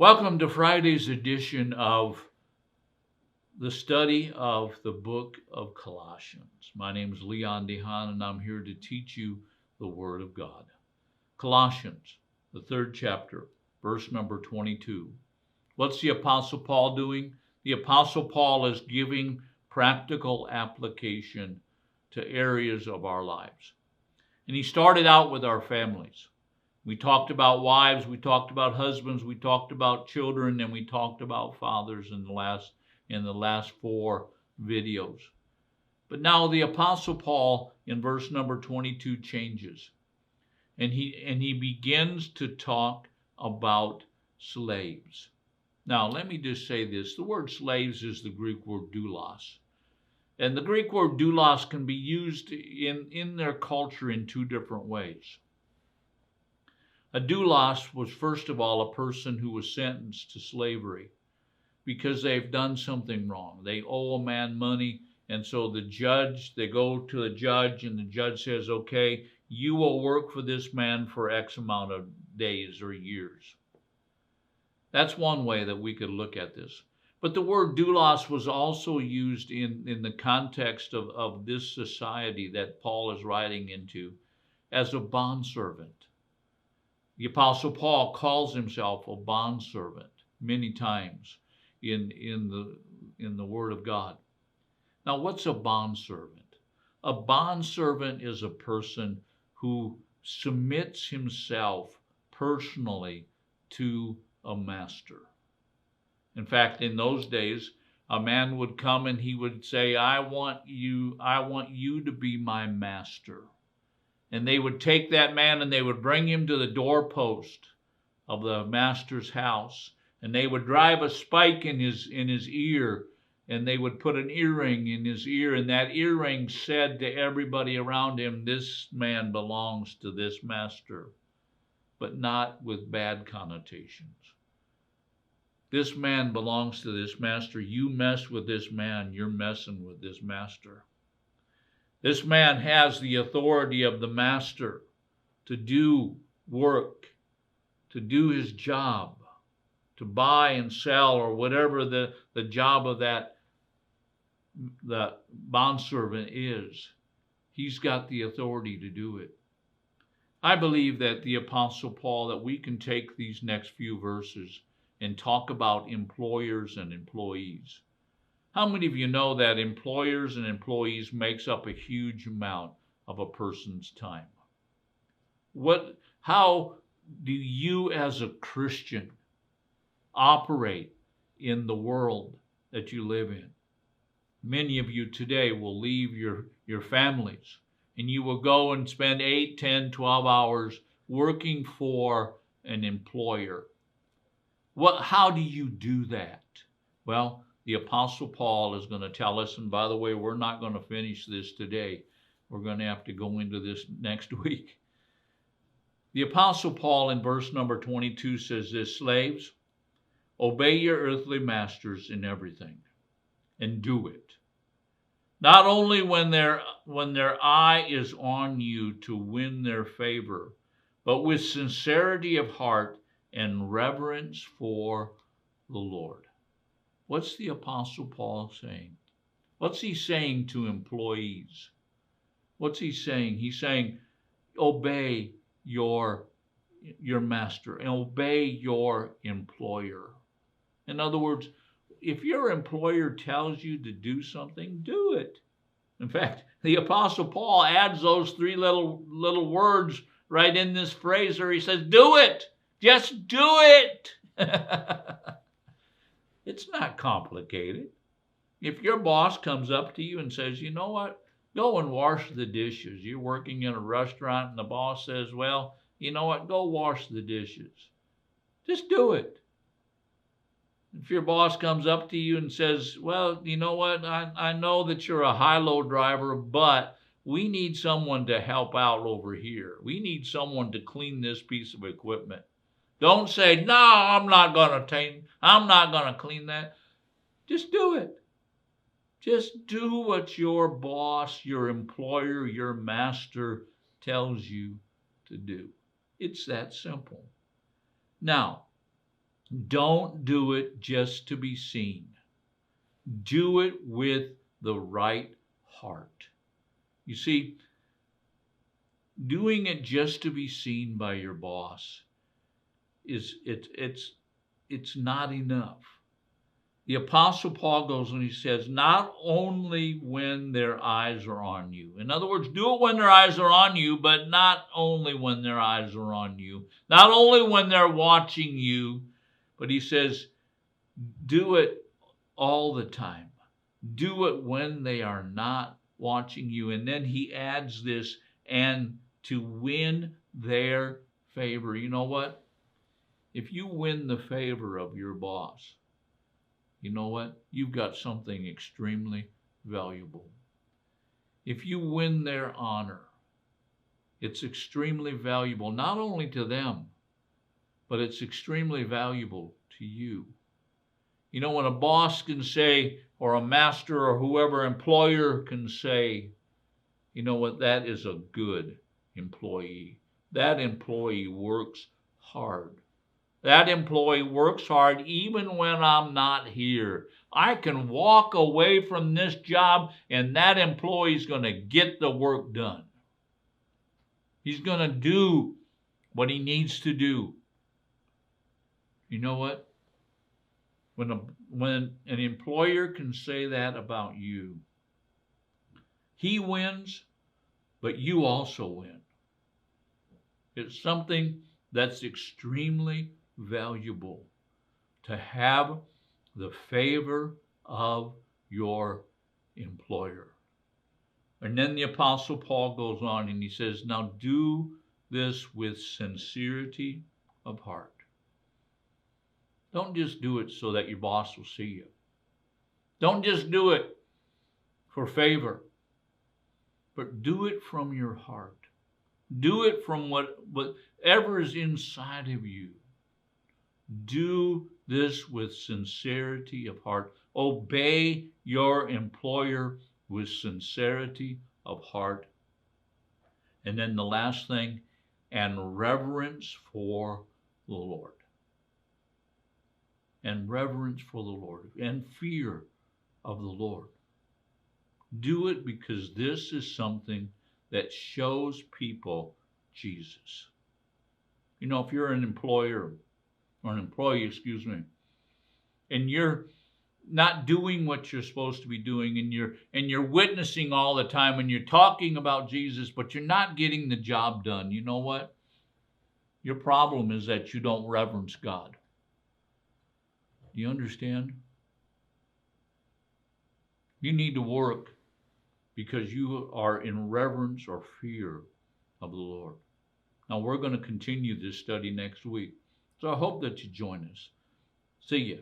Welcome to Friday's edition of the study of the book of Colossians. My name is Leon DeHaan, and I'm here to teach you the Word of God. Colossians, the third chapter, verse number 22. What's the Apostle Paul doing? The Apostle Paul is giving practical application to areas of our lives. And he started out with our families. We talked about wives, we talked about husbands, we talked about children, and we talked about fathers in the last four videos. But now the Apostle Paul in verse number 22 changes. And he begins to talk about slaves. Now, let me just say this. The word slaves is the Greek word doulos. And the Greek word doulos can be used in their culture in two different ways. A doulos was, first of all, a person who was sentenced to slavery because they've done something wrong. They owe a man money, and so they go to the judge, and the judge says, okay, you will work for this man for X amount of days or years. That's one way that we could look at this. But the word doulos was also used in the context of this society that Paul is writing into as a bondservant. The Apostle Paul calls himself a bondservant many times in the Word of God. Now, what's a bondservant? A bondservant is a person who submits himself personally to a master. In fact, in those days, a man would come and he would say, I want you to be my master. And they would take that man and they would bring him to the doorpost of the master's house. And they would drive a spike in his ear. And they would put an earring in his ear. And that earring said to everybody around him, this man belongs to this master. But not with bad connotations. This man belongs to this master. You mess with this man, you're messing with this master. This man has the authority of the master to do work, to do his job, to buy and sell, or whatever the job of the bondservant is. He's got the authority to do it. I believe that the Apostle Paul, that we can take these next few verses and talk about employers and employees. How many of you know that employers and employees makes up a huge amount of a person's time? How do you as a Christian operate in the world that you live in? Many of you today will leave your families and you will go and spend 8, 10, 12 hours working for an employer. How do you do that? Well, the Apostle Paul is going to tell us, and by the way, we're not going to finish this today. We're going to have to go into this next week. The Apostle Paul in verse number 22 says this, slaves, obey your earthly masters in everything, and do it. Not only when their eye is on you to win their favor, but with sincerity of heart and reverence for the Lord. What's the Apostle Paul saying? What's he saying to employees? What's he saying? He's saying, obey your master and obey your employer. In other words, if your employer tells you to do something, do it. In fact, the Apostle Paul adds those three little words right in this phrase where he says, do it. Just do it. It's not complicated. If your boss comes up to you and says, you know what, go and wash the dishes. You're working in a restaurant and the boss says, well, you know what, go wash the dishes. Just do it. If your boss comes up to you and says, well, you know what, I know that you're a high-low driver, but we need someone to help out over here. We need someone to clean this piece of equipment. Don't say, no, I'm not going to clean that. Just do it. Just do what your boss, your employer, your master tells you to do. It's that simple. Now, Don't do it just to be seen. Do it with the right heart. You see, doing it just to be seen by your boss it's not enough. The Apostle Paul goes and he says, not only when their eyes are on you. In other words, do it when their eyes are on you, but not only when their eyes are on you. Not only when they're watching you, but he says, do it all the time. Do it when they are not watching you. And then he adds this, and to win their favor. You know what? If you win the favor of your boss, you know what? You've got something extremely valuable. If you win their honor, it's extremely valuable, not only to them, but it's extremely valuable to you. You know, when a boss can say, or a master or whoever employer can say, you know what, that is a good employee. That employee works hard. That employee works hard even when I'm not here. I can walk away from this job and that employee's going to get the work done. He's going to do what he needs to do. You know what? When an employer can say that about you, he wins, but you also win. It's something that's extremely valuable to have the favor of your employer. And then the Apostle Paul goes on and he says, now do this with sincerity of heart. Don't just do it so that your boss will see you. Don't just do it for favor, but do it from your heart. Do it from whatever is inside of you. Do this with sincerity of heart. Obey your employer with sincerity of heart. And then the last thing, and reverence for the Lord. And reverence for the Lord. And fear of the Lord. Do it because this is something that shows people Jesus. You know, if you're an employer, or an employee, and you're not doing what you're supposed to be doing, and you're witnessing all the time, and you're talking about Jesus, but you're not getting the job done, you know what? Your problem is that you don't reverence God. Do you understand? You need to work because you are in reverence or fear of the Lord. Now, we're going to continue this study next week. So I hope that you join us. See you.